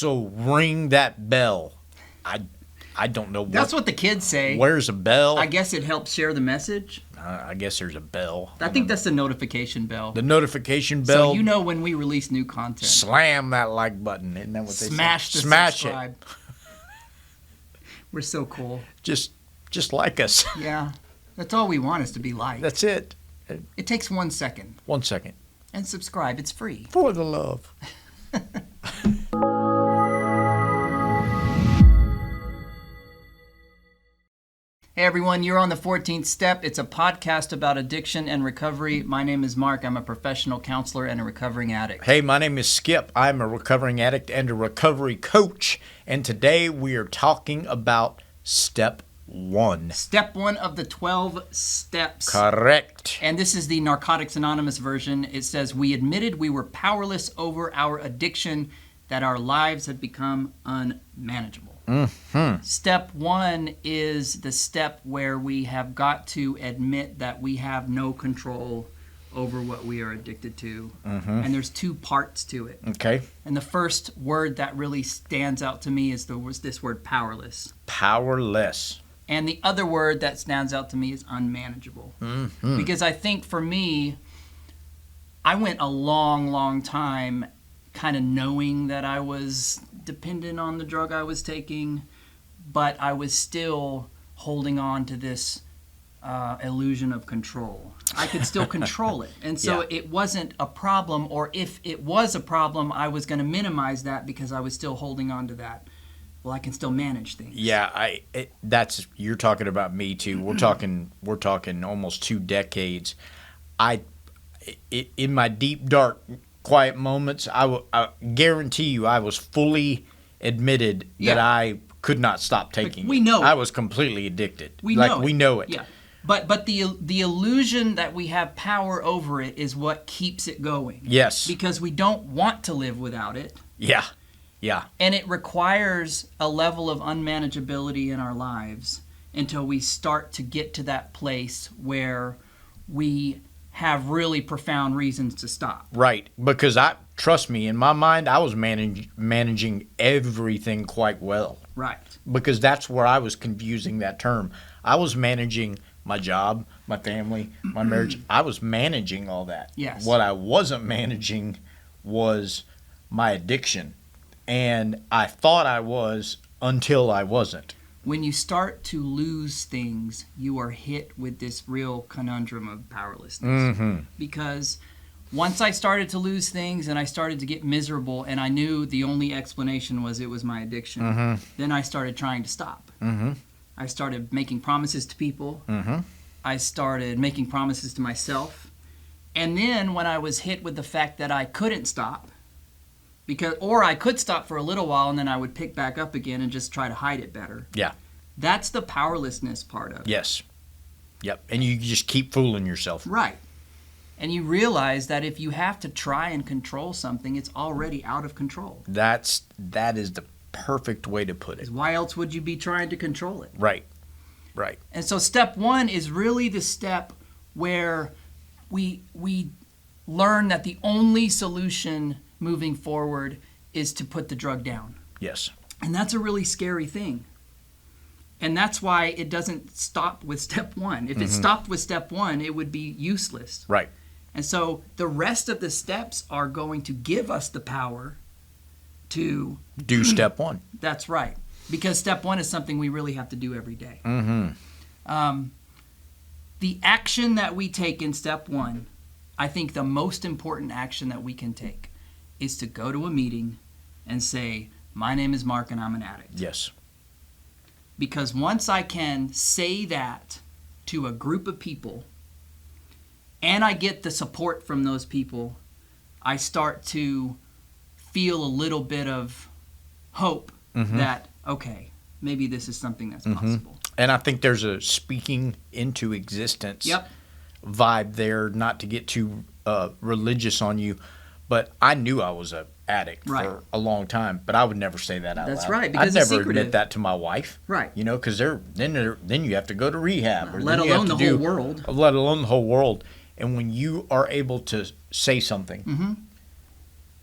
So ring that bell. I don't know. That's what the kids say. Where's a bell? I guess it helps share the message. I guess there's a bell. I think that's the notification bell. The notification bell. So you know when we release new content. Slam that like button. Isn't that what they say? Smash subscribe. it. We're so cool. Just like us. Yeah. That's all we want is to be liked. That's it. It takes 1 second. 1 second. And subscribe. It's free. For the love. Hey everyone, you're on the 14th Step. It's a podcast about addiction and recovery. My name is Mark. I'm a professional counselor and a recovering addict. Hey, my name is Skip. I'm a recovering addict and a recovery coach. And today we are talking about Step 1. Step 1 of the 12 steps. Correct. And this is the Narcotics Anonymous version. It says, we admitted we were powerless over our addiction, that our lives had become unmanageable. Mm-hmm. Step 1 is the step where we have got to admit that we have no control over what we are addicted to. Mm-hmm. And there's 2 parts to it. Okay. And the first word that really stands out to me is this word powerless. Powerless. And the other word that stands out to me is unmanageable. Mm-hmm. Because I think for me, I went a long time kind of knowing that I was dependent on the drug I was taking, but I was still holding on to this illusion of control. I could still control it. And so It wasn't a problem, or if it was a problem, I was going to minimize that because I was still holding on to that. Well, I can still manage things. Yeah, you're talking about me too. We're talking almost 2 decades. In my deep, dark, quiet moments, I guarantee you I was fully admitted that I could not stop taking we know I was completely addicted. We know it. Yeah. But the illusion that we have power over it is what keeps it going. Yes. Because we don't want to live without it. Yeah. Yeah. And it requires a level of unmanageability in our lives until we start to get to that place where we have really profound reasons to stop. Right. Because trust me, in my mind, I was managing everything quite well. Right. Because that's where I was confusing that term. I was managing my job, my family, my marriage. I was managing all that. Yes. What I wasn't managing was my addiction. And I thought I was until I wasn't. When you start to lose things, you are hit with this real conundrum of powerlessness. Mm-hmm. Because once I started to lose things and I started to get miserable and I knew the only explanation was it was my addiction, mm-hmm. then I started trying to stop. Mm-hmm. I started making promises to people. Mm-hmm. I started making promises to myself. And then when I was hit with the fact that I couldn't stop, or I could stop for a little while and then I would pick back up again and just try to hide it better. Yeah. That's the powerlessness part of it. Yes. Yep. And you just keep fooling yourself. Right. And you realize that if you have to try and control something, it's already out of control. That is the perfect way to put it. Why else would you be trying to control it? Right. Right. And so step 1 is really the step where we learn that the only solution moving forward is to put the drug down. Yes. And that's a really scary thing. And that's why it doesn't stop with step 1. If it stopped with step 1, it would be useless. Right. And so the rest of the steps are going to give us the power to do step 1. That's right. Because step 1 is something we really have to do every day. Mm-hmm. The action that we take in step 1, I think the most important action that we can take is to go to a meeting and say, my name is Mark and I'm an addict. Yes. Because once I can say that to a group of people and I get the support from those people, I start to feel a little bit of hope that, okay, maybe this is something that's possible. And I think there's a speaking into existence vibe there, not to get too religious on you. But I knew I was an addict for a long time, but I would never say that out loud. That's right, because I'd never admit that to my wife. Right. You know, because then you have to go to rehab. Let alone the whole world. Let alone the whole world. And when you are able to say something,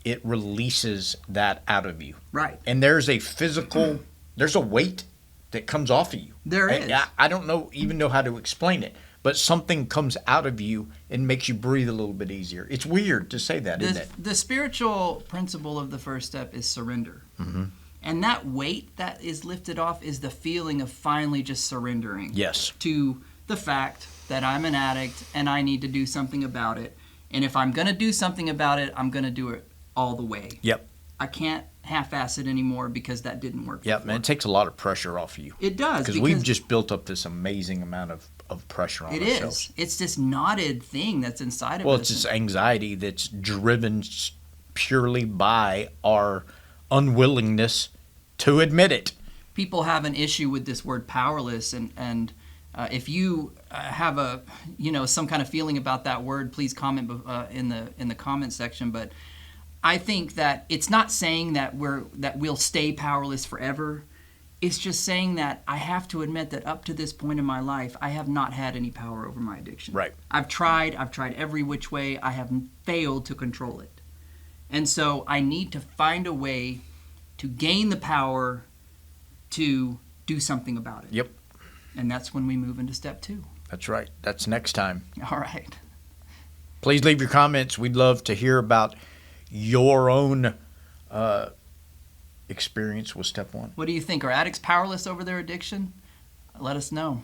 it releases that out of you. Right. And there's a weight that comes off of you. There is. I don't even know how to explain it, but something comes out of you and makes you breathe a little bit easier. It's weird to say that, isn't it? The spiritual principle of the first step is surrender. Mm-hmm. And that weight that is lifted off is the feeling of finally just surrendering. Yes. To the fact that I'm an addict and I need to do something about it. And if I'm going to do something about it, I'm going to do it all the way. Yep. I can't half-ass it anymore because that didn't work. Yep, and it takes a lot of pressure off of you. It does. Because we've just built up this amazing amount of pressure on ourselves. It is. It's this knotted thing that's inside of us. Well, it's this anxiety that's driven purely by our unwillingness to admit it. People have an issue with this word powerless, and if you have some kind of feeling about that word, please comment in the comment section. But I think that it's not saying that we'll stay powerless forever. It's just saying that I have to admit that up to this point in my life, I have not had any power over my addiction. Right. I've tried every which way. I have failed to control it. And so I need to find a way to gain the power to do something about it. Yep. And that's when we move into step 2. That's right. That's next time. All right. Please leave your comments. We'd love to hear about your own experience with step 1. What do you think? Are addicts powerless over their addiction? Let us know.